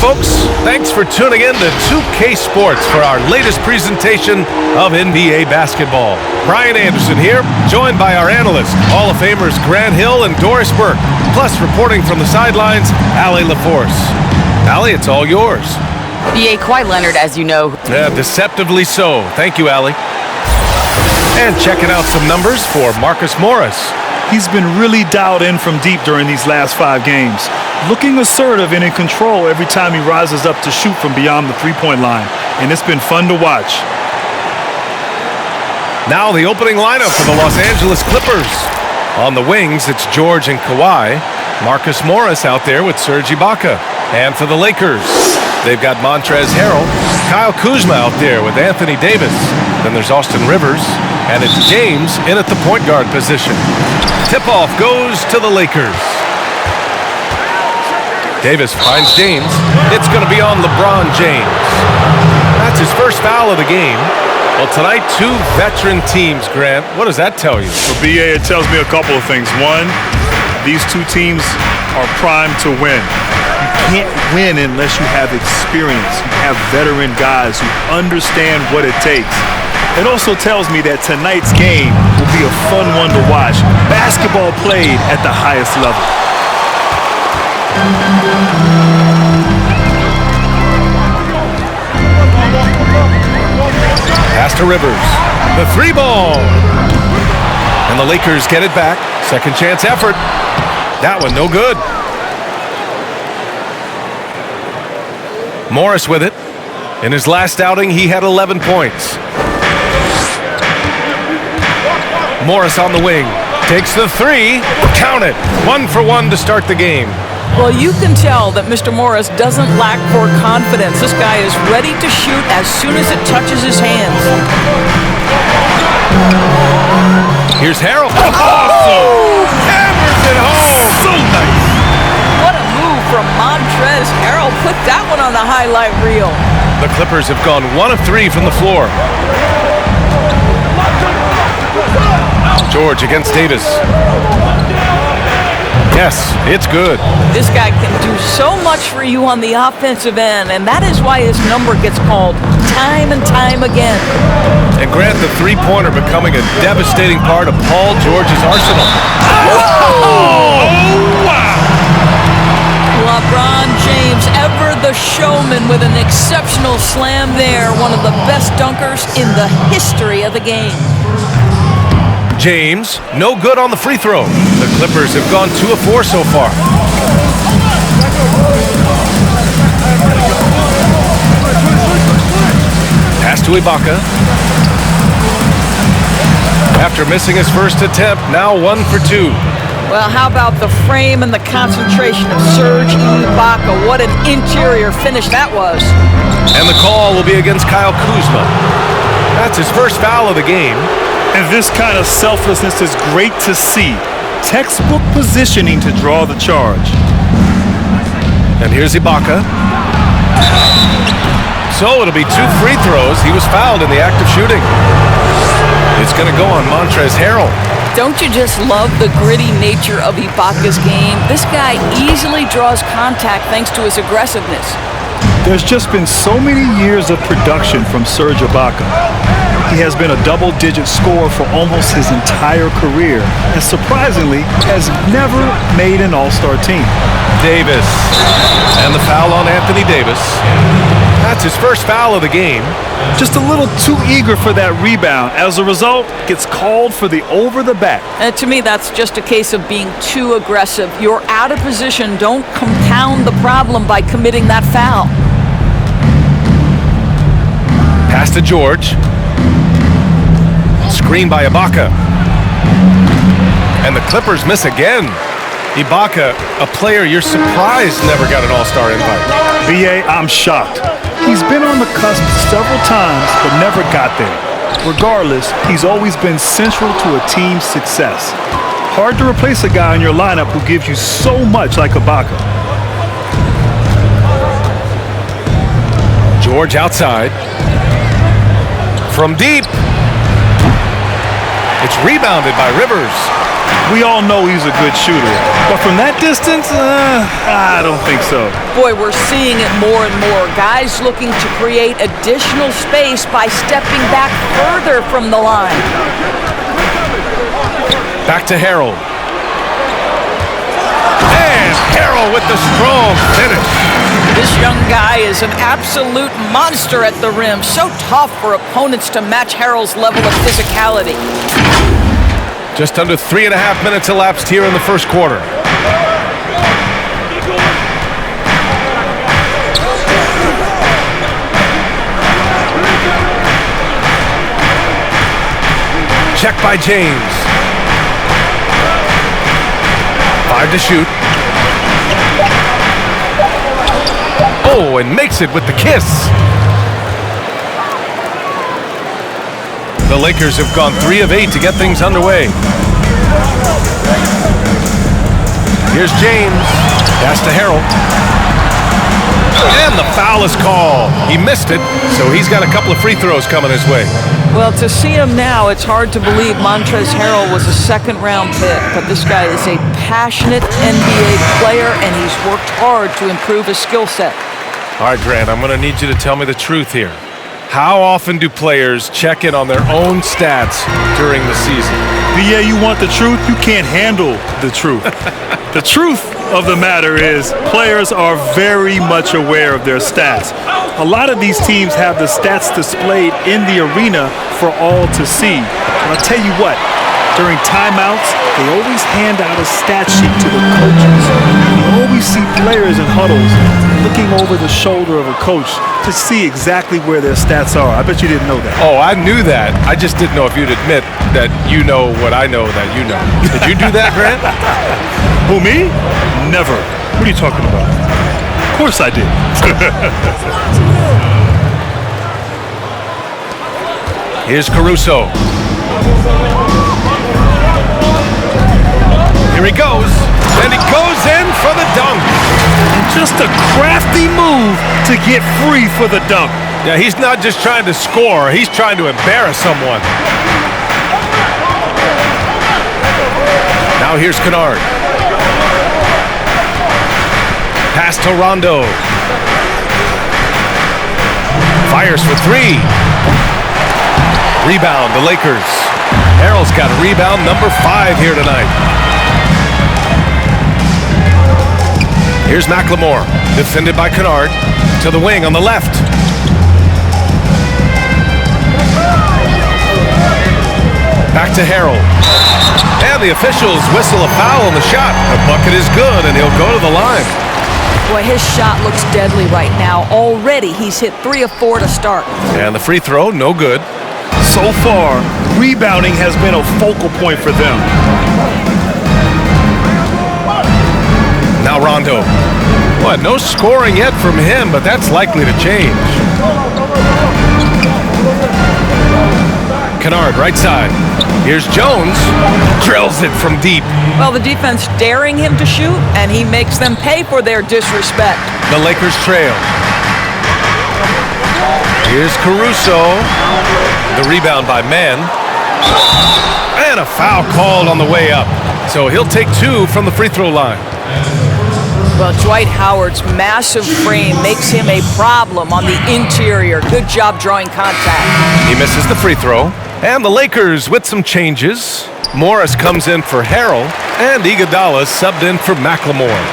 folks. Thanks for tuning in to 2K Sports for our latest presentation of NBA basketball. Brian Anderson here, joined by our analysts, Hall of Famers Grant Hill and Doris Burke, plus reporting from the sidelines, Allie LaForce. Allie, it's all yours. B.A. Kawhi Leonard, as you know. Yeah, deceptively so. Thank you, Allie. And checking out some numbers for Marcus Morris. He's been really dialed in from deep during these last 5 games. Looking assertive and in control every time he rises up to shoot from beyond the three-point line. And it's been fun to watch. Now the opening lineup for the Los Angeles Clippers. On the wings, it's George and Kawhi. Marcus Morris out there with Serge Ibaka. And for the Lakers, they've got Montrezl Harrell. Kyle Kuzma out there with Anthony Davis. Then there's Austin Rivers. And it's James in at the point guard position. Tip-off goes to the Lakers. Davis finds James. It's going to be on LeBron James. That's his first foul of the game. Well, tonight, 2 veteran teams, Grant. What does that tell you? For BA, it tells me a couple of things. One, these 2 teams are primed to win. You can't win unless you have experience. You have veteran guys who understand what it takes. It also tells me that tonight's game will be a fun one to watch. Basketball played at the highest level. Pass to Rivers. The 3-ball. And the Lakers get it back. Second chance effort. That one no good. Morris with it. In his last outing, he had 11 points. Morris on the wing. Takes the 3. Count it. 1 for 1 to start the game. Well, you can tell that Mr. Morris doesn't lack for confidence. This guy is ready to shoot as soon as it touches his hands. Here's Harrell. Oh! Hammers it home. So nice. What a move from Montrezl Harrell. Put that one on the highlight reel. The Clippers have gone 1 of 3 from the floor. George against Davis. Yes, it's good. This guy can do so much for you on the offensive end, and that is why his number gets called time and time again. And Grant, the 3-pointer becoming a devastating part of Paul George's arsenal. Oh, wow! LeBron James, ever the showman, with an exceptional slam there. One of the best dunkers in the history of the game. James, no good on the free throw. The Clippers have gone 2 of 4 so far. Pass to Ibaka. After missing his first attempt, now 1 for 2. Well, how about the frame and the concentration of Serge Ibaka? What an interior finish that was. And the call will be against Kyle Kuzma. That's his first foul of the game. And this kind of selflessness is great to see. Textbook positioning to draw the charge. And here's Ibaka. So it'll be 2 free throws. He was fouled in the act of shooting. It's going to go on Montrezl Harrell. Don't you just love the gritty nature of Ibaka's game? This guy easily draws contact thanks to his aggressiveness. There's just been so many years of production from Serge Ibaka. He has been a double-digit scorer for almost his entire career, and surprisingly, has never made an all-star team. Davis. And the foul on Anthony Davis. That's his first foul of the game. Just a little too eager for that rebound. As a result, gets called for the over the back. And to me, that's just a case of being too aggressive. You're out of position. Don't compound the problem by committing that foul. Pass to George. Screen by Ibaka. And the Clippers miss again. Ibaka, a player you're surprised never got an all-star invite. BA, I'm shocked. He's been on the cusp several times, but never got there. Regardless, he's always been central to a team's success. Hard to replace a guy in your lineup who gives you so much like Ibaka. George outside. From deep. It's rebounded by Rivers. We all know he's a good shooter, but from that distance, I don't think so. Boy, we're seeing it more and more. Guys looking to create additional space by stepping back further from the line. Back to Harrell. And Harrell with the strong finish. This young guy is an absolute monster at the rim. So tough for opponents to match Harrell's level of physicality. Just under 3.5 minutes elapsed here in the first quarter. Check by James. 5 to shoot. Oh, and makes it with the kiss. The Lakers have gone 3 of 8 to get things underway. Here's James. Pass to Harrell. And the foul is called. He missed it, so he's got a couple of free throws coming his way. Well, to see him now, it's hard to believe Montrezl Harrell was a second-round pick, but this guy is a passionate NBA player, and he's worked hard to improve his skill set. All right, Grant, I'm going to need you to tell me the truth here. How often do players check in on their own stats during the season? Yeah, you want the truth? You can't handle the truth. The truth of the matter is players are very much aware of their stats. A lot of these teams have the stats displayed in the arena for all to see. And I'll tell you what, during timeouts, they always hand out a stat sheet to the coaches. You always see players in huddles looking over the shoulder of a coach to see exactly where their stats are. I bet you didn't know that. Oh, I knew that. I just didn't know if you'd admit that you know what I know that you know. Did you do that, Grant? Who, me? Never. What are you talking about? Of course I did. Here's Caruso. Here he goes. And he goes in for the dunk. Just a crafty move to get free for the dunk. Yeah, he's not just trying to score. He's trying to embarrass someone. Now here's Kennard. Pass to Rondo. Fires for 3. Rebound, the Lakers. Harrell's got rebound number 5 here tonight. Here's McLemore, defended by Kennard. To the wing on the left. Back to Harrell. And the officials whistle a foul on the shot. The bucket is good, and he'll go to the line. Boy, his shot looks deadly right now. Already, he's hit 3 of 4 to start. And the free throw, no good. So far, rebounding has been a focal point for them. Now Rondo. What, no scoring yet from him, but that's likely to change. Kennard, right side. Here's Jones. Drills it from deep. Well, the defense daring him to shoot, and he makes them pay for their disrespect. The Lakers trail. Here's Caruso. The rebound by Mann. And a foul called on the way up. So he'll take 2 from the free throw line. Well, Dwight Howard's massive frame makes him a problem on the interior. Good job drawing contact. He misses the free throw. And the Lakers with some changes. Morris comes in for Harrell, and Iguodala subbed in for McLemore.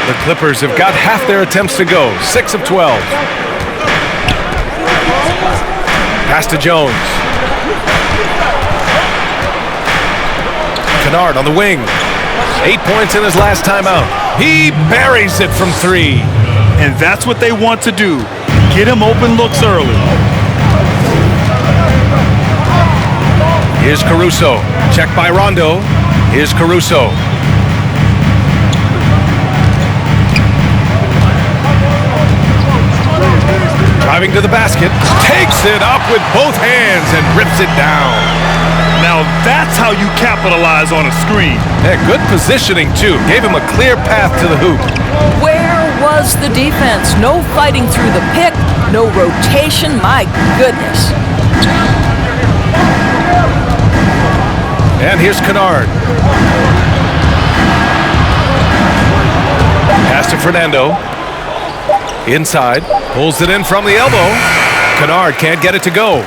The Clippers have got half their attempts to go, 6 of 12. Pass to Jones. Kennard on the wing. 8 points in his last timeout. He buries it from 3. And that's what they want to do. Get him open looks early. Here's Caruso. Check by Rondo. Here's Caruso. Driving to the basket. Takes it up with both hands and rips it down. Now that's how you capitalize on a screen. Yeah, good positioning, too. Gave him a clear path to the hoop. Where was the defense? No fighting through the pick, no rotation. My goodness. And here's Kennard. Pass to Fernando. Inside. Pulls it in from the elbow. Kennard can't get it to go.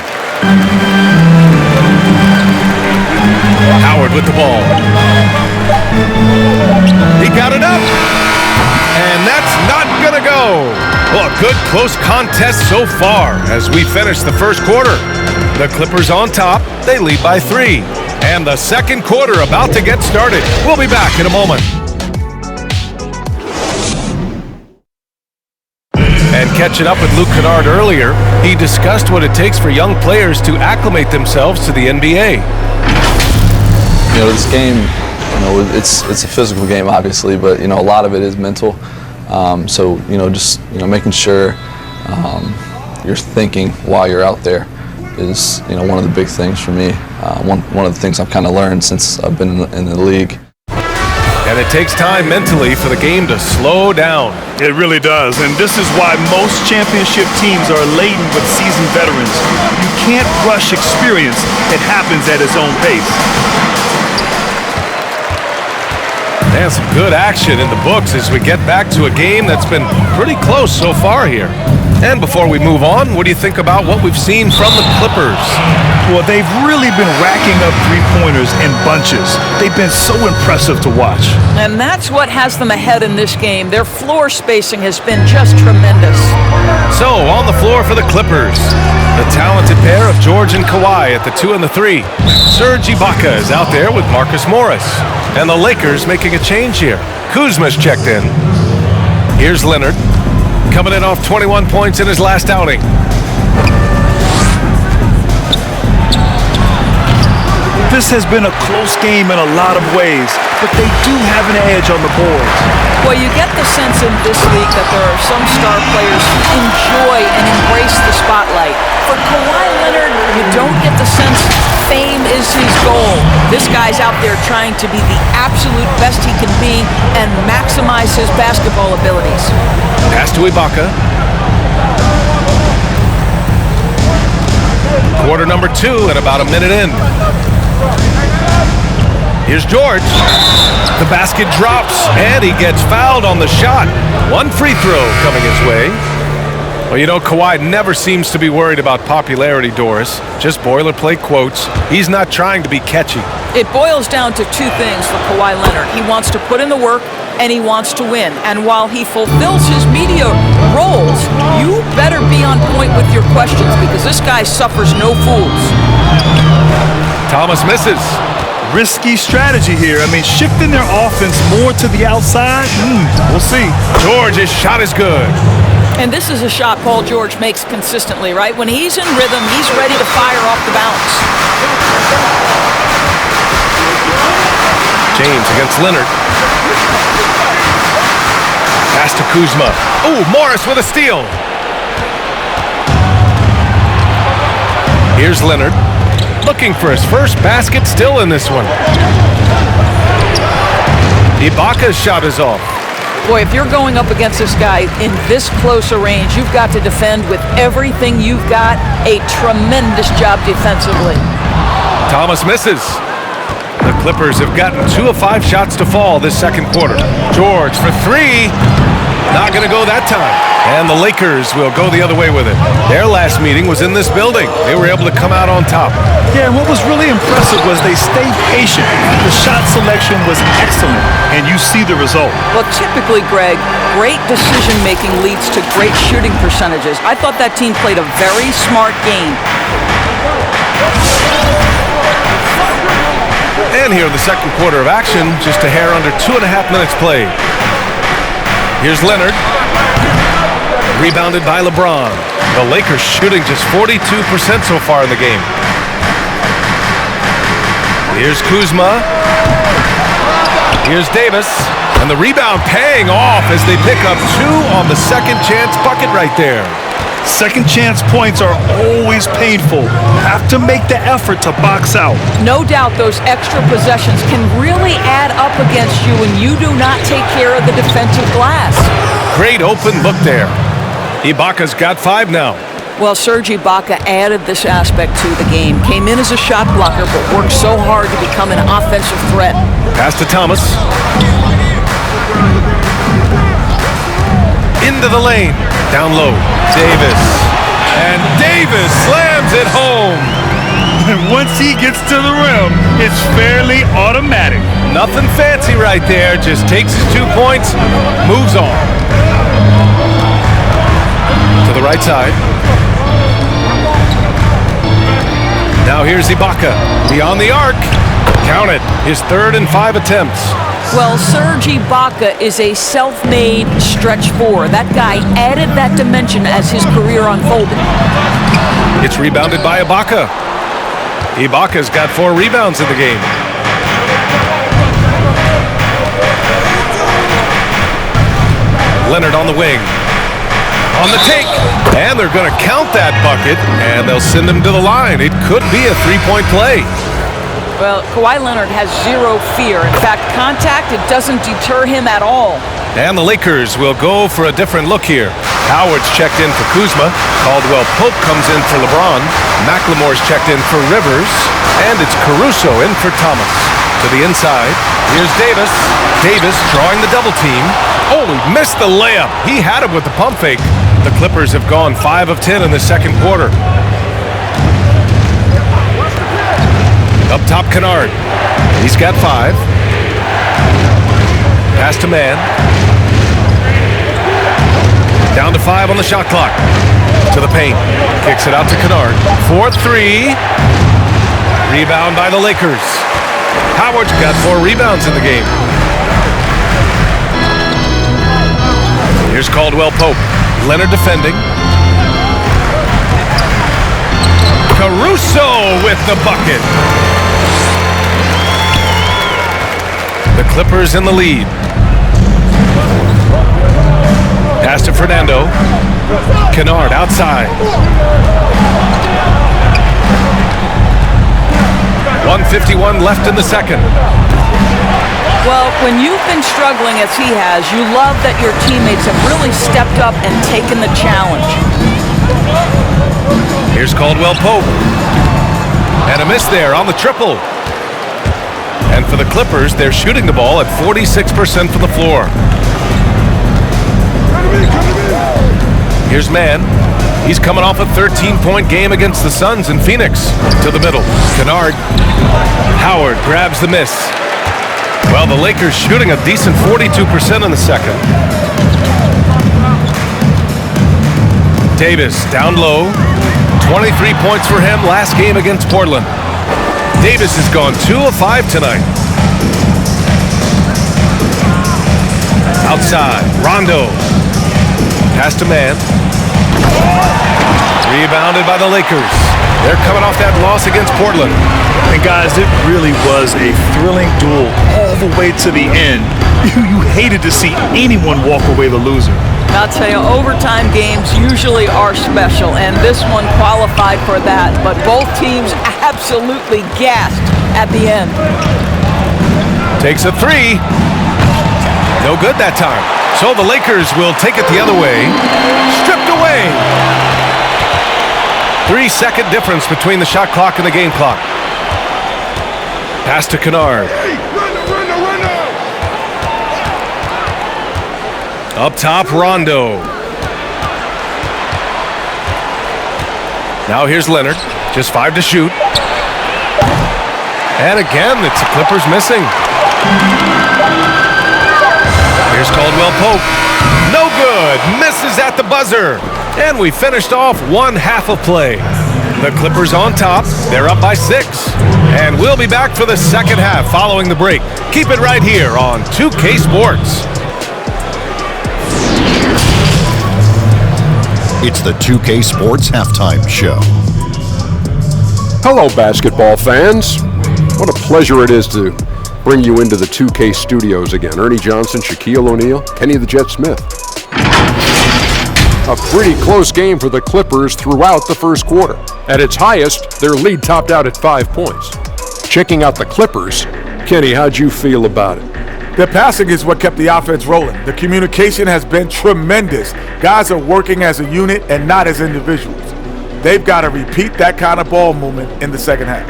Howard with the ball. He got it up. And that's not gonna go. Well, a good close contest so far as we finish the first quarter. The Clippers on top. They lead by 3. And the second quarter about to get started. We'll be back in a moment. And catching up with Luke Kennard earlier, he discussed what it takes for young players to acclimate themselves to the NBA. You know, this game, you know, it's a physical game, obviously, but, you know, a lot of it is mental. So, you know, just, you know, making sure you're thinking while you're out there is, you know, one of the big things for me. One of the things I've kind of learned since I've been in the league. And it takes time mentally for the game to slow down. It really does, and this is why most championship teams are laden with seasoned veterans. You can't rush experience. It happens at its own pace. And some good action in the books as we get back to a game that's been pretty close so far here. And before we move on, what do you think about what we've seen from the Clippers? Well, they've really been racking up three-pointers in bunches. They've been so impressive to watch. And that's what has them ahead in this game. Their floor spacing has been just tremendous. So, on the floor for the Clippers, the talented pair of George and Kawhi at the 2 and the 3. Serge Ibaka is out there with Marcus Morris. And the Lakers making a change here. Kuzma's checked in. Here's Leonard, coming in off 21 points in his last outing. This has been a close game in a lot of ways, but they do have an edge on the boards. Well, you get the sense in this league that there are some star players who enjoy and embrace the spotlight. For Kawhi Leonard, you don't get the sense fame is his goal. This guy's out there trying to be the absolute best he can be and maximize his basketball abilities. Pass to Ibaka. Quarter number 2 and about a minute in. Here's George. The basket drops, and he gets fouled on the shot. One free throw coming his way. Well, you know, Kawhi never seems to be worried about popularity, Doris. Just boilerplate quotes. He's not trying to be catchy. It boils down to 2 things for Kawhi Leonard. He wants to put in the work, and he wants to win. And while he fulfills his media roles, you better be on point with your questions because this guy suffers no fools. Thomas misses. Risky strategy here. I mean, shifting their offense more to the outside, we'll see. George's shot is good. And this is a shot Paul George makes consistently, right? When he's in rhythm, he's ready to fire off the bounce. James against Leonard. Pass to Kuzma. Oh, Morris with a steal. Here's Leonard. Looking for his first basket, still in this one. Ibaka's shot is off. Boy, if you're going up against this guy in this close a range, you've got to defend with everything you've got. A tremendous job defensively. Thomas misses. The Clippers have gotten 2 of 5 shots to fall this second quarter. George for 3. Not going to go that time. And the Lakers will go the other way with it. Their last meeting was in this building. They were able to come out on top. Yeah, and what was really impressive was they stayed patient. The shot selection was excellent, and you see the result. Well, typically, Greg, great decision-making leads to great shooting percentages. I thought that team played a very smart game. And here in the second quarter of action, just a hair under 2.5 minutes played. Here's Leonard. Rebounded by LeBron. The Lakers shooting just 42% so far in the game. Here's Kuzma. Here's Davis. And the rebound paying off as they pick up 2 on the second chance bucket right there. Second chance points are always painful. Have to make the effort to box out. No doubt those extra possessions can really add up against you when you do not take care of the defensive glass. Great open look there. Ibaka's got 5 now. Well, Serge Ibaka added this aspect to the game. Came in as a shot blocker, but worked so hard to become an offensive threat. Pass to Thomas. Into the lane. Down low. Davis. And Davis slams it home. And once he gets to the rim, it's fairly automatic. Nothing fancy right there. Just takes his 2 points, moves on. To the right side. Now here's Ibaka. Beyond the arc. Count it. His 3rd and 5 attempts. Well, Serge Ibaka is a self-made stretch four. That guy added that dimension as his career unfolded. It's rebounded by Ibaka. Ibaka's got 4 rebounds in the game. Leonard on the wing. On the take. And they're going to count that bucket, and they'll send him to the line. It could be a 3-point play. Well, Kawhi Leonard has zero fear. In fact, contact, it doesn't deter him at all. And the Lakers will go for a different look here. Howard's checked in for Kuzma. Caldwell Pope comes in for LeBron. McLemore's checked in for Rivers. And it's Caruso in for Thomas. To the inside. Here's Davis. Davis drawing the double team. Oh, he missed the layup. He had it with the pump fake. The Clippers have gone 5 of 10 in the second quarter. Up top, Kennard. He's got 5. Pass to Man. Down to 5 on the shot clock. To the paint. Kicks it out to Kennard. 4-3. Rebound by the Lakers. Howard's got 4 rebounds in the game. Here's Caldwell Pope. Leonard defending. Caruso with the bucket. The Clippers in the lead. Pass to Fernando. Kennard outside. 1:51 left in the second. Well, when you've been struggling as he has, you love that your teammates have really stepped up and taken the challenge. Here's Caldwell Pope. And a miss there on the triple. And for the Clippers, they're shooting the ball at 46% from the floor. Here's Man. He's coming off a 13-point game against the Suns in Phoenix. To the middle. Kennard. Howard grabs the miss. Well, the Lakers shooting a decent 42% in the second. Davis down low. 23 points for him last game against Portland. Davis has gone 2 of 5 tonight. Outside, Rondo. Pass to Man. Rebounded by the Lakers. They're coming off that loss against Portland. And guys, it really was a thrilling duel all the way to the end. You hated to see anyone walk away the loser. I'll tell you, overtime games usually are special, and this one qualified for that. But both teams absolutely gassed at the end. Takes a 3. No good that time. So the Lakers will take it the other way. Stripped away. 3-second difference between the shot clock and the game clock. Pass to Kennard. Up top, Rondo. Now here's Leonard. Just 5 to shoot. And again, it's the Clippers missing. Here's Caldwell Pope. No good. Misses at the buzzer. And we finished off one half of play. The Clippers on top. They're up by 6. And we'll be back for the second half following the break. Keep it right here on 2K Sports. It's the 2K Sports Halftime Show. Hello, basketball fans. What a pleasure it is to bring you into the 2K studios again. Ernie Johnson, Shaquille O'Neal, Kenny the Jet Smith. A pretty close game for the Clippers throughout the first quarter. At its highest, their lead topped out at 5 points. Checking out the Clippers, Kenny, how'd you feel about it? The passing is what kept the offense rolling. The communication has been tremendous. Guys are working as a unit and not as individuals. they've got to repeat that kind of ball movement in the second half.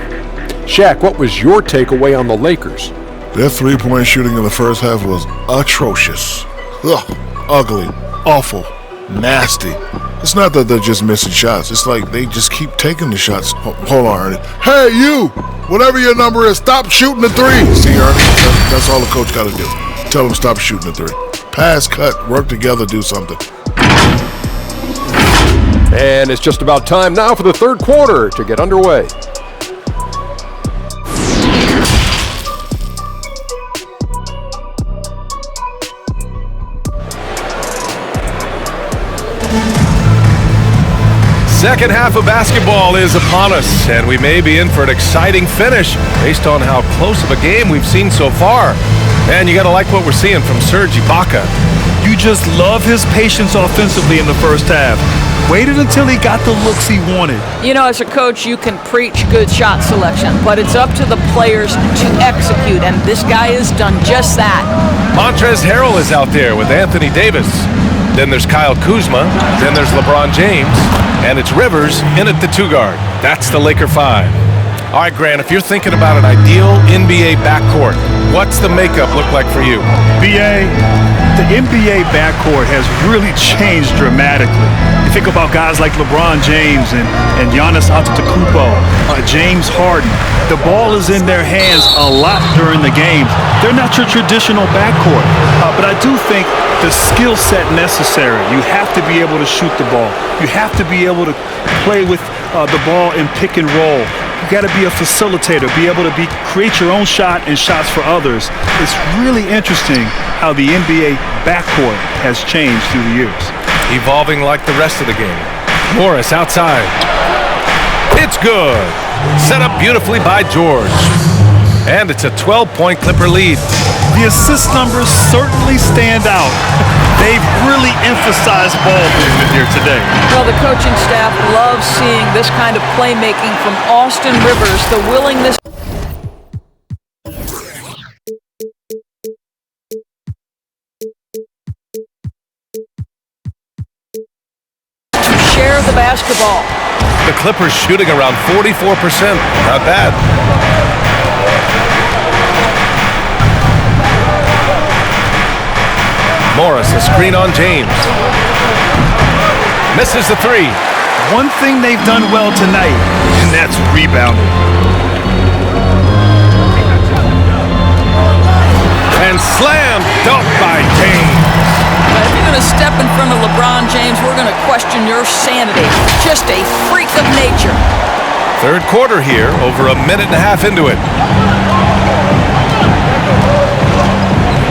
Shaq, what was your takeaway on the Lakers? Their three-point shooting in the first half was atrocious. Ugh, ugly, awful, nasty. It's not that they're just missing shots. It's like they just keep taking the shots. Hold on, Ernie. Hey, you! Whatever your number is, stop shooting the three. See, Ernie, that's all the coach got to do. Tell them stop shooting the three. Pass, cut, work together, do something. And it's just about time now for the third quarter to get underway. Second half of basketball is upon us, and we may be in for an exciting finish based on how close of a game we've seen so far. And you got to like what we're seeing from Serge Ibaka. You just love his patience offensively in the first half. Waited until he got the looks he wanted. You know, as a coach, you can preach good shot selection, but it's up to the players to execute, and this guy has done just that. Montrezl Harrell is out there with Anthony Davis. Then there's Kyle Kuzma. Then there's LeBron James. And it's Rivers in at the two-guard. That's the Laker five. All right, Grant, if you're thinking about an ideal NBA backcourt, what's the makeup look like for you? BA, the NBA backcourt has really changed dramatically. You think about guys like LeBron James and Giannis Antetokounmpo, James Harden. The ball is in their hands a lot during the games. They're not your traditional backcourt, but I do think the skill set necessary. You have to be able to shoot the ball. You have to be able to play with the ball in pick and roll. You got to be a facilitator, be able to create your own shot and shots for others. It's really interesting how the NBA backcourt has changed through the years. Evolving like the rest of the game. Morris outside. It's good. Set up beautifully by George. And it's a 12-point Clipper lead. The assist numbers certainly stand out. They've really emphasized ball movement here today. Well, the coaching staff loves seeing this kind of playmaking from Austin Rivers, the willingness to share the basketball. The Clippers shooting around 44%. Not bad. Morris, a screen on James. Misses the three. One thing they've done well tonight, and that's rebounding. And slam dunk by James. But if you're going to step in front of LeBron James, we're going to question your sanity. Just a freak of nature. Third quarter here, over a minute and a half into it.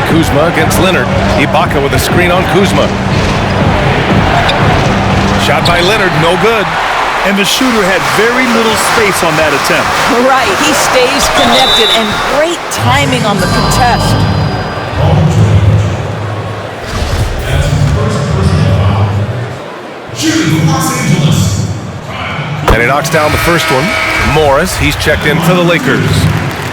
Kuzma against Leonard. Ibaka with a screen on Kuzma. Shot by Leonard, no good. And the shooter had very little space on that attempt. Right, he stays connected, and great timing on the contest. And he knocks down the first one. Morris, he's checked in for the Lakers.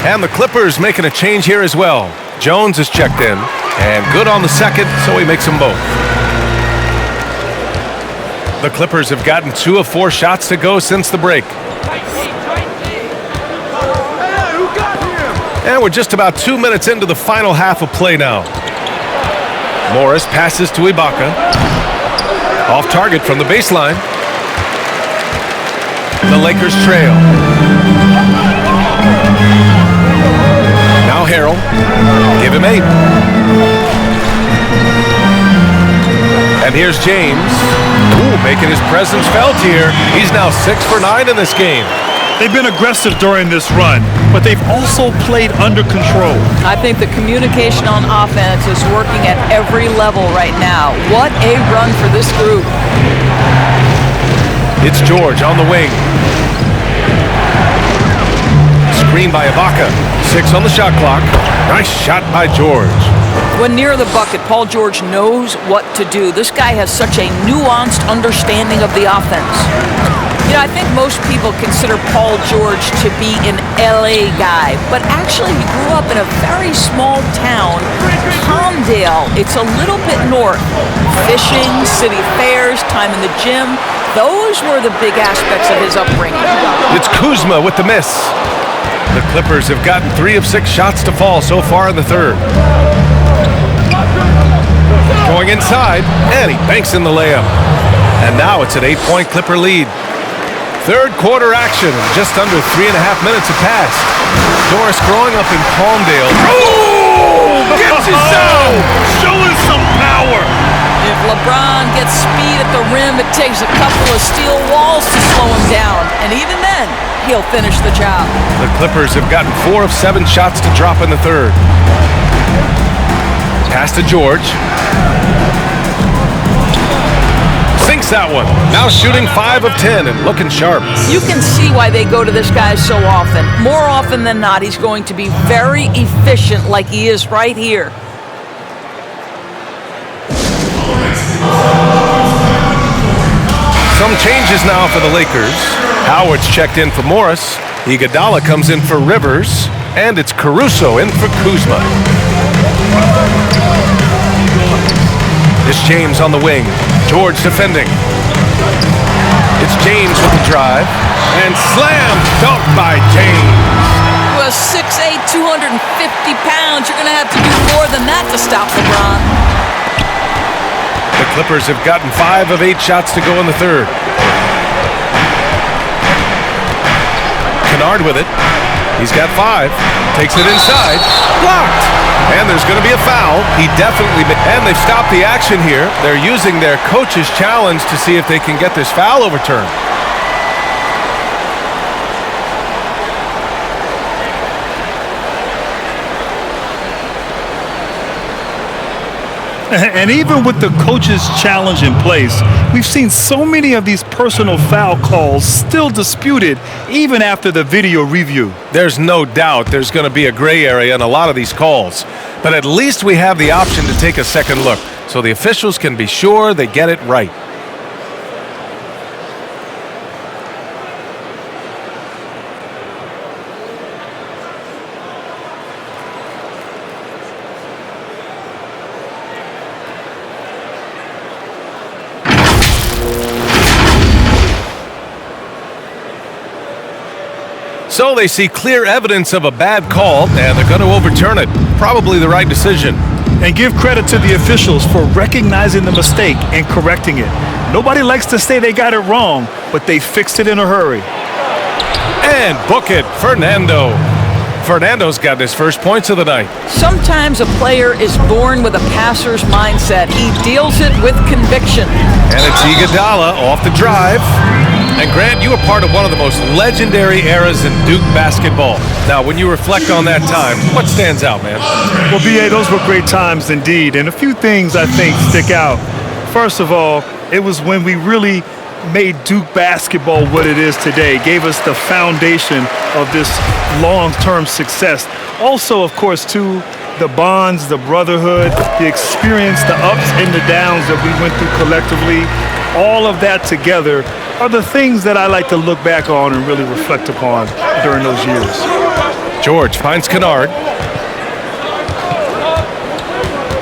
And the Clippers making a change here as well. Jones is checked in, and good on the second, so he makes them both. The Clippers have gotten 2 of 4 shots to go since the break. And we're just about 2 minutes into the final half of play now. Morris passes to Ibaka. Off target from the baseline. The Lakers trail. Now Harrell. Give him 8. And here's James. Ooh, making his presence felt here. He's now 6 for 9 in this game. They've been aggressive during this run, but they've also played under control. I think the communication on offense is working at every level right now. What a run for this group. It's George on the wing. Screen by Ibaka. 6 on the shot clock. Nice shot by George. When near the bucket, Paul George knows what to do. This guy has such a nuanced understanding of the offense. You know, I think most people consider Paul George to be an LA guy, but actually he grew up in a very small town, Palmdale. It's a little bit north. Fishing, city fairs, time in the gym. those were the big aspects of his upbringing. It's Kuzma with the miss. The Clippers have gotten 3 of 6 shots to fall so far in the third. Going inside, and he banks in the layup. And now it's an 8-point Clipper lead. Third quarter action, just under 3.5 minutes have passed. Doris growing up in Palmdale. Oh! Gets his down! Showing some power! If LeBron gets speed at the rim, it takes a couple of steel walls to slow him down. And even then, he'll finish the job. The Clippers have gotten 4 of 7 shots to drop in the third. Pass to George. Sinks that one. Now shooting 5 of 10 and looking sharp. You can see why they go to this guy so often. More often than not, he's going to be very efficient like he is right here. Some changes now for the Lakers. Howard's checked in for Morris. Iguodala comes in for Rivers. And it's Caruso in for Kuzma. It's James on the wing. George defending. It's James with the drive. And slam dunk by James. Well, 6'8", 250 pounds. You're going to have to do more than that to stop LeBron. The Clippers have gotten 5 of 8 shots to go in the third. Kennard with it. He's got 5. Takes it inside. Blocked. And there's going to be a foul. He definitely... And they've stopped the action here. They're using their coach's challenge to see if they can get this foul overturned. And even with the coach's challenge in place, we've seen so many of these personal foul calls still disputed even after the video review. There's no doubt there's going to be a gray area in a lot of these calls. But at least we have the option to take a second look so the officials can be sure they get it right. So they see clear evidence of a bad call, and they're going to overturn it. Probably the right decision. And give credit to the officials for recognizing the mistake and correcting it. Nobody likes to say they got it wrong, but they fixed it in a hurry. And book it, Fernando. Fernando's got his first points of the night. Sometimes a player is born with a passer's mindset. He deals it with conviction. And it's Iguodala off the drive. And Grant, you were part of one of the most legendary eras in Duke basketball. Now, when you reflect on that time, what stands out, man? Well, B.A., those were great times indeed. And a few things I think stick out. First of all, it was when we really made Duke basketball what it is today, gave us the foundation of this long-term success. Also, of course, too, the bonds, the brotherhood, the experience, the ups and the downs that we went through collectively, all of that together are the things that I like to look back on and really reflect upon during those years. George finds Kennard.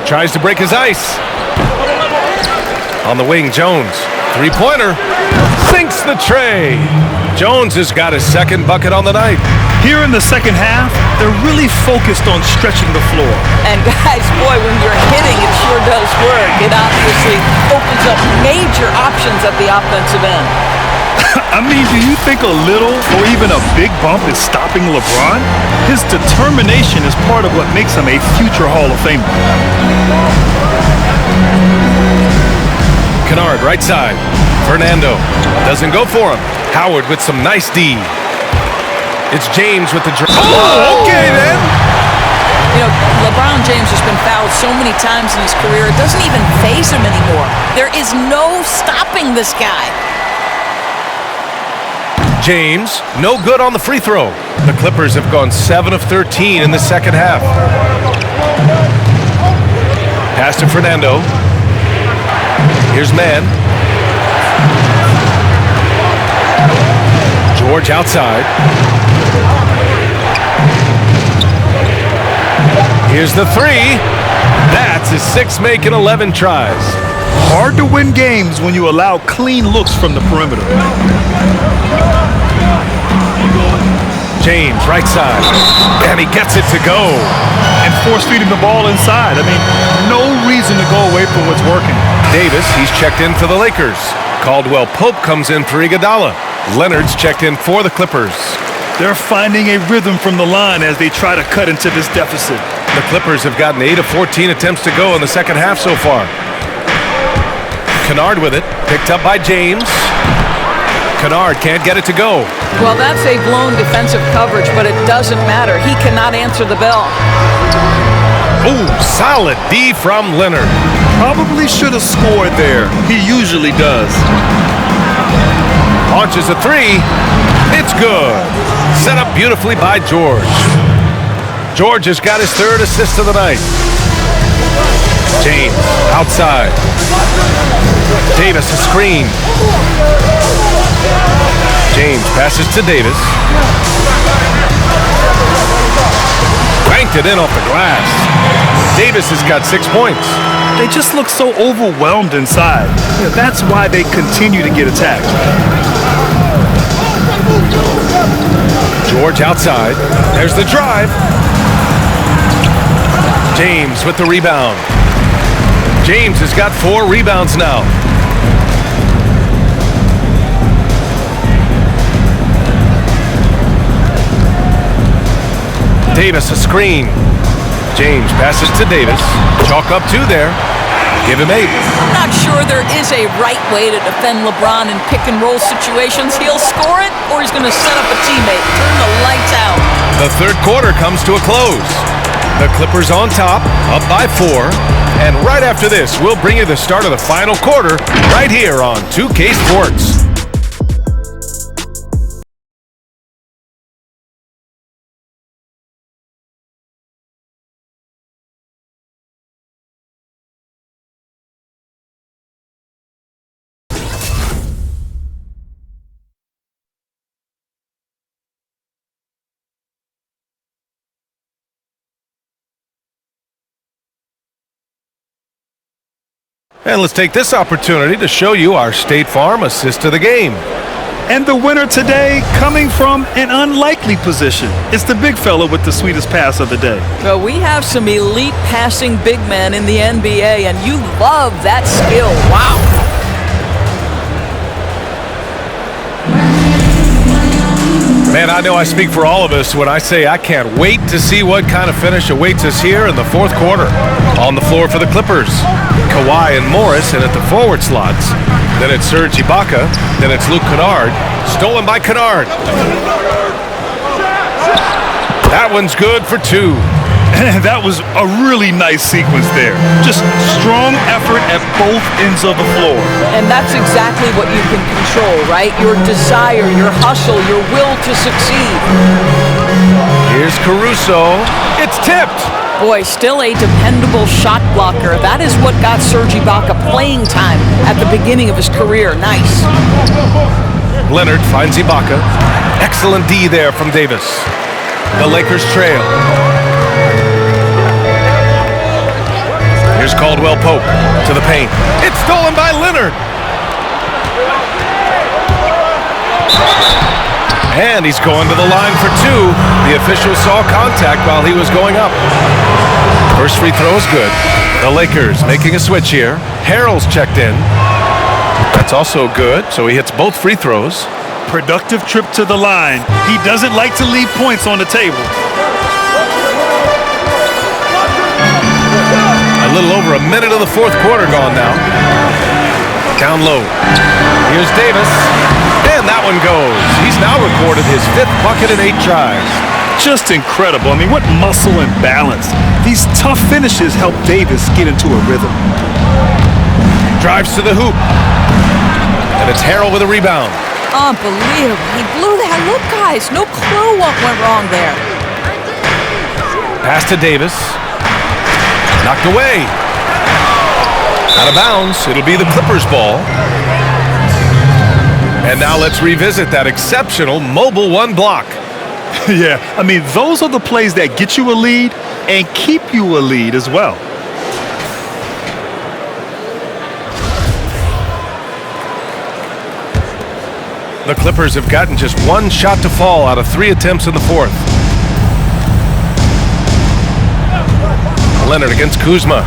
Tries to break his ice. On the wing, Jones. Three-pointer. Sinks the tray. Jones has got his second bucket on the night. Here in the second half, they're really focused on stretching the floor. And guys, boy, when you're hitting, it sure does work. It obviously opens up major options at the offensive end. I mean, do you think a little or even a big bump is stopping LeBron? His determination is part of what makes him a future Hall of Famer. Kennard, right side. Fernando doesn't go for him. Howard with some nice D. It's James with the drive. Oh, okay then. You know, LeBron James has been fouled so many times in his career, it doesn't even faze him anymore. There is no stopping this guy. James, no good on the free throw. The Clippers have gone 7 of 13 in the second half. Pass to Fernando. Here's Mann. George outside. Here's the three. That's his 6 make in 11 tries. Hard to win games when you allow clean looks from the perimeter. James, right side, and he gets it to go. And force feeding the ball inside. I mean, no reason to go away from what's working. Davis, he's checked in for the Lakers. Caldwell Pope comes in for Iguodala. Leonard's checked in for the Clippers. They're finding a rhythm from the line as they try to cut into this deficit. The Clippers have gotten 8 of 14 attempts to go in the second half so far. Kennard with it, picked up by James. Kennard can't get it to go. Well, that's a blown defensive coverage, but it doesn't matter. He cannot answer the bell. Ooh, solid D from Leonard. Probably should have scored there. He usually does. Launches a three. It's good. Set up beautifully by George. George has got his 3rd assist of the night. James, outside. Davis, a screen. James passes to Davis. Banked it in off the glass. Davis has got 6 points. They just look so overwhelmed inside. That's why they continue to get attacked. George outside. There's the drive. James with the rebound. James has got 4 rebounds now. Davis a screen. James passes to Davis. Chalk up 2 there. Give him 8. I'm not sure there is a right way to defend LeBron in pick-and-roll situations. He'll score it, or he's going to set up a teammate. Turn the lights out. The 3rd quarter comes to a close. The Clippers on top, up by 4. And right after this, we'll bring you the start of the final quarter right here on 2K Sports. And let's take this opportunity to show you our State Farm assist of the game. And the winner today coming from an unlikely position. It's the big fella with the sweetest pass of the day. Well, we have some elite passing big men in the NBA, and you love that skill. Wow. Man, I know I speak for all of us when I say I can't wait to see what kind of finish awaits us here in the 4th quarter. On the floor for the Clippers, Kawhi and Morris, and at the forward slots. Then it's Serge Ibaka. Then it's Luke Kennard. Stolen by Kennard. That one's good for 2. That was a really nice sequence there. Just strong effort at both ends of the floor. And that's exactly what you can control, right? Your desire, your hustle, your will to succeed. Here's Caruso. It's tipped. Boy, still a dependable shot blocker. That is what got Serge Ibaka playing time at the beginning of his career. Nice. Leonard finds Ibaka. Excellent D there from Davis. The Lakers trail. Here's Caldwell Pope to the paint. It's stolen by Leonard. And he's going to the line for 2. The official saw contact while he was going up. First free throw is good. The Lakers making a switch here. Harrell's checked in. That's also good, so he hits both free throws. Productive trip to the line. He doesn't like to leave points on the table. A little over a minute of the 4th quarter gone now. Down low. Here's Davis. And that one goes. He's now recorded his 5th bucket in 8 tries. Just incredible. I mean, what muscle and balance. These tough finishes help Davis get into a rhythm. Drives to the hoop. And it's Harrell with a rebound. Unbelievable. He blew that. Look, guys, no clue what went wrong there. Pass to Davis. Knocked away. Out of bounds. It'll be the Clippers' ball. And now let's revisit that exceptional mobile 1 block. Yeah, I mean, those are the plays that get you a lead and keep you a lead as well. The Clippers have gotten just one shot to fall out of 3 attempts in the fourth. Leonard against Kuzma.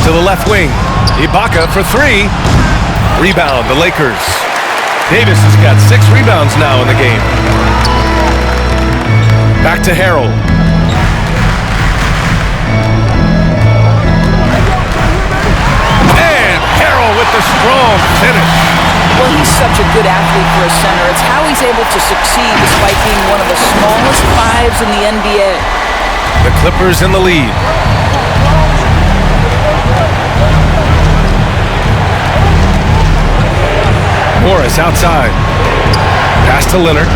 To the left wing. Ibaka for 3. Rebound, the Lakers. Davis has got 6 rebounds now in the game. Back to Harrell. And Harrell with the strong finish. Well, he's such a good athlete for a center. It's how he's able to succeed despite being one of the smallest 5s in the NBA. The Clippers in the lead. Morris outside. Pass to Leonard.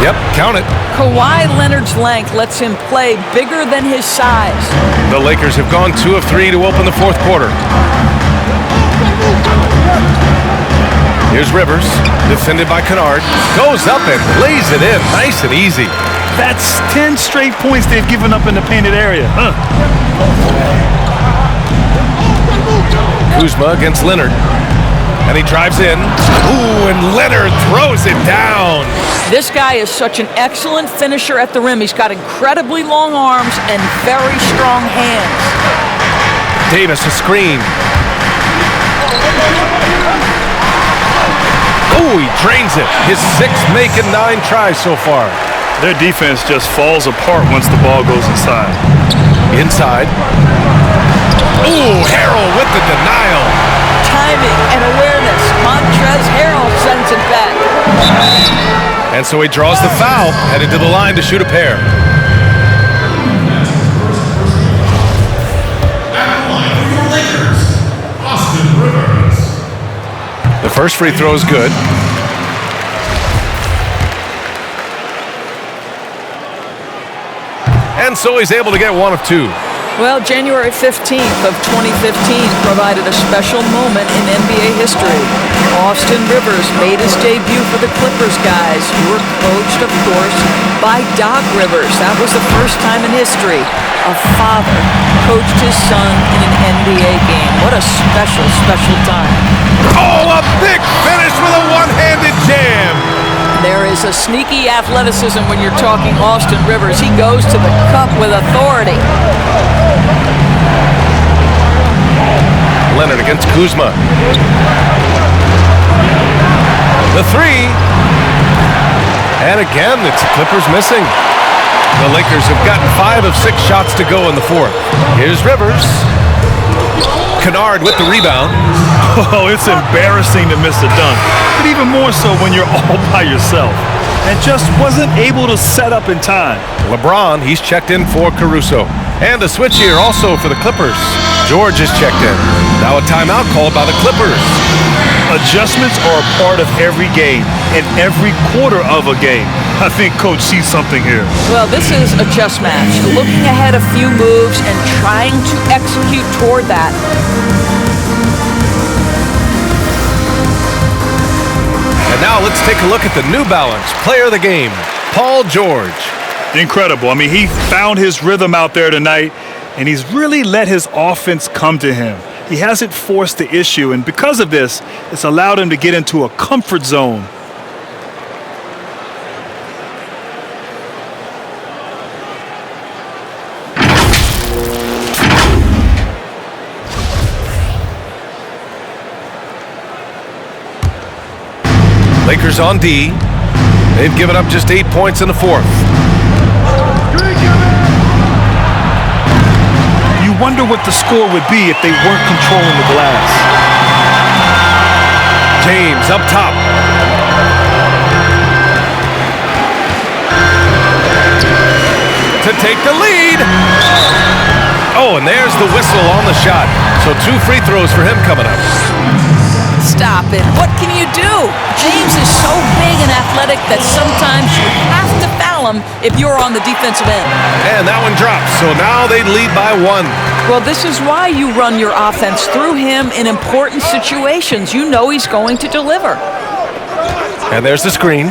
Yep, count it. Kawhi Leonard's length lets him play bigger than his size. The Lakers have gone 2 of 3 to open the fourth quarter. Here's Rivers, defended by Kennard. Goes up and lays it in, nice and easy. That's 10 straight points they've given up in the painted area. Kuzma against Leonard. And he drives in. Ooh, and Leonard throws it down. This guy is such an excellent finisher at the rim. He's got incredibly long arms and very strong hands. Davis a screen. Ooh, he drains it. His 6th make in 9 tries so far. Their defense just falls apart once the ball goes inside. Inside. Ooh, Harrell with the denial. Timing and awareness. Montrezl Harrell sends it back. And so he draws the foul, headed to the line to shoot a pair. The first free throw is good. And so he's able to get 1 of 2. Well, January 15th of 2015 provided a special moment in NBA history. Austin Rivers made his debut for the Clippers guys, who were coached, of course, by Doc Rivers. That was the first time in history a father coached his son in an NBA game. What a special, special time. Oh, a big finish with a one-handed jam. There is a sneaky athleticism when you're talking Austin Rivers. He goes to the cup with authority. Leonard against Kuzma. The 3. And again, it's the Clippers missing. The Lakers have gotten 5 of 6 shots to go in the fourth. Here's Rivers. Kennard with the rebound. Oh, it's embarrassing to miss a dunk, but even more so when you're all by yourself and just wasn't able to set up in time. LeBron, he's checked in for Caruso. And a switch here also for the Clippers. George is checked in. Now a timeout called by the Clippers. Adjustments are a part of every game and every quarter of a game. I think Coach sees something here. Well, this is a chess match. Looking ahead a few moves and trying to execute toward that. And now let's take a look at the New Balance player of the game, Paul George. Incredible. I mean, he found his rhythm out there tonight, and he's really let his offense come to him. He hasn't forced the issue, and because of this, it's allowed him to get into a comfort zone. Lakers on D. They've given up just 8 points in the fourth. You wonder what the score would be if they weren't controlling the glass. James up top. To take the lead. Oh, and there's the whistle on the shot. So 2 free throws for him coming up. Stop it. What can you do? James is so big and athletic that sometimes you have to foul him if you're on the defensive end. And that one drops, so now they lead by 1. Well, this is why you run your offense through him in important situations. You know he's going to deliver. And there's the screen.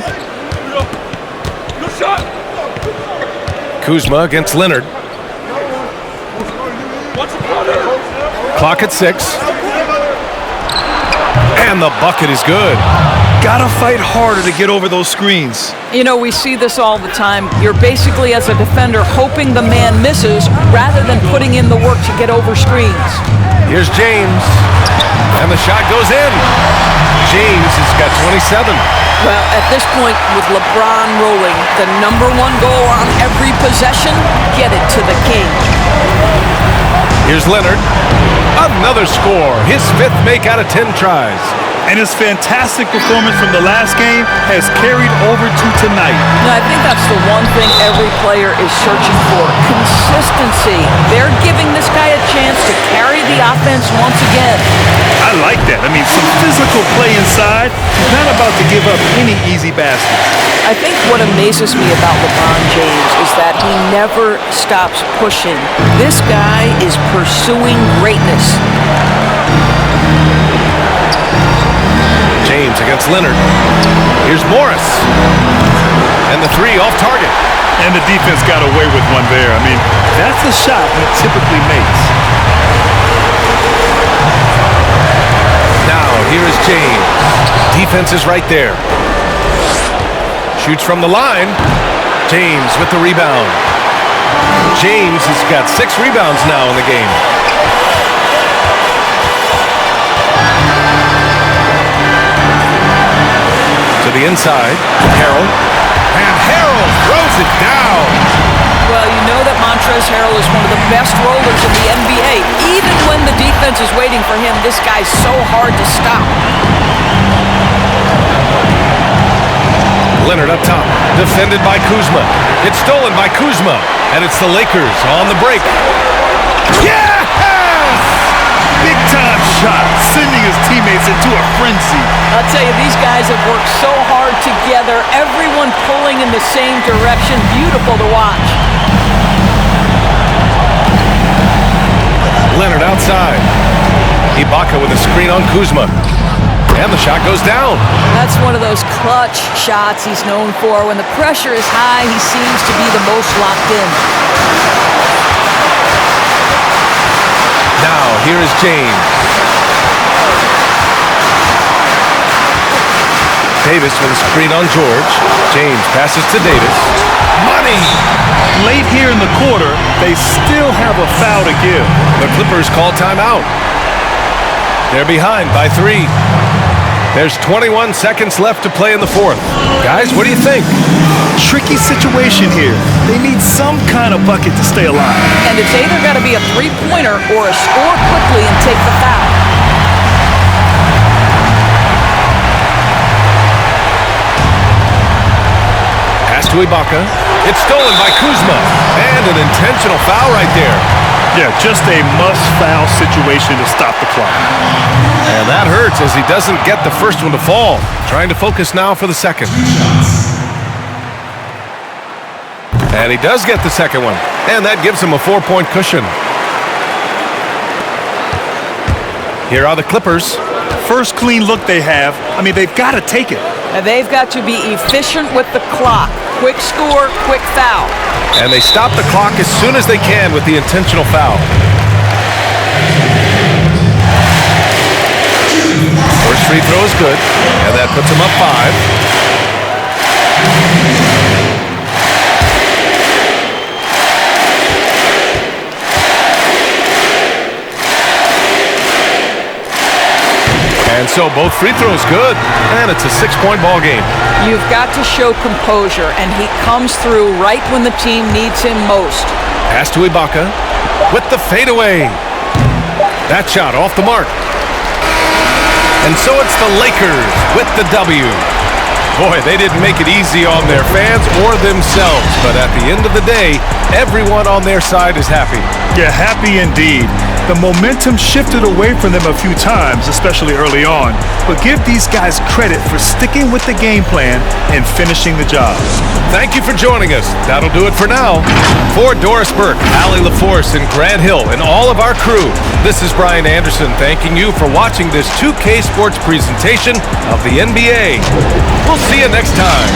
Kuzma against Leonard. Clock at 6. And And the bucket is good. Gotta fight harder to get over those screens. You know, we see this all the time. You're basically, as a defender, hoping the man misses rather than putting in the work to get over screens. Here's James. And the shot goes in. James has got 27. Well, at this point, with LeBron rolling, the #1 goal on every possession, get it to the king. Here's Leonard. Another score. His 5th make out of 10 tries. And his fantastic performance from the last game has carried over to tonight. Now, I think that's the one thing every player is searching for. Consistency. They're giving this guy a chance to carry the offense once again. I like that. I mean, some physical play inside. He's not about to give up any easy baskets. I think what amazes me about LeBron James is that he never stops pushing. This guy is pursuing greatness. James against Leonard. Here's Morris. And the 3 off target. And the defense got away with one there. I mean, that's a shot he typically makes. Now, here is James. Defense is right there. Shoots from the line. James with the rebound. James has got 6 rebounds now in the game. To the inside. Harrell. And Harrell throws it down. Well, you know that Montrezl Harrell is one of the best rollers in the NBA. Even when the defense is waiting for him, this guy's so hard to stop. Leonard up top, defended by Kuzma. It's stolen by Kuzma, and it's the Lakers on the break. Yes! Big-time shot, sending his teammates into a frenzy. I'll tell you, these guys have worked so hard together, everyone pulling in the same direction. Beautiful to watch. Leonard outside. Ibaka with a screen on Kuzma. And the shot goes down. That's one of those clutch shots he's known for. When the pressure is high, he seems to be the most locked in. Now, here is James. Davis with a screen on George. James passes to Davis. Money! Late here in the quarter, they still have a foul to give. The Clippers call timeout. They're behind by 3. There's 21 seconds left to play in the 4th. Guys, what do you think? Tricky situation here. They need some kind of bucket to stay alive. And it's either got to be a three-pointer or a score quickly and take the foul. Pass to Ibaka. It's stolen by Kuzma. And an intentional foul right there. Yeah, just a must-foul situation to stop the clock. And that hurts as he doesn't get the first one to fall. Trying to focus now for the second. And he does get the second one. And that gives him a 4-point cushion. Here are the Clippers. First clean look they have. I mean, they've got to take it. And they've got to be efficient with the clock. Quick score, quick foul. And they stop the clock as soon as they can with the intentional foul. First free throw is good, and that puts him up 5. And so both free throws good, and it's a 6-point ball game. You've got to show composure, and he comes through right when the team needs him most. Pass to Ibaka with the fadeaway. That shot off the mark. And so it's the Lakers with the W. Boy, they didn't make it easy on their fans or themselves, but at the end of the day, everyone on their side is happy. Yeah, happy indeed. The momentum shifted away from them a few times, especially early on, but give these guys credit for sticking with the game plan and finishing the job. Thank you for joining us. That'll do it for now. For Doris Burke, Allie LaForce, and Grant Hill, and all of our crew, this is Brian Anderson thanking you for watching this 2K Sports presentation of the NBA. We'll see you next time.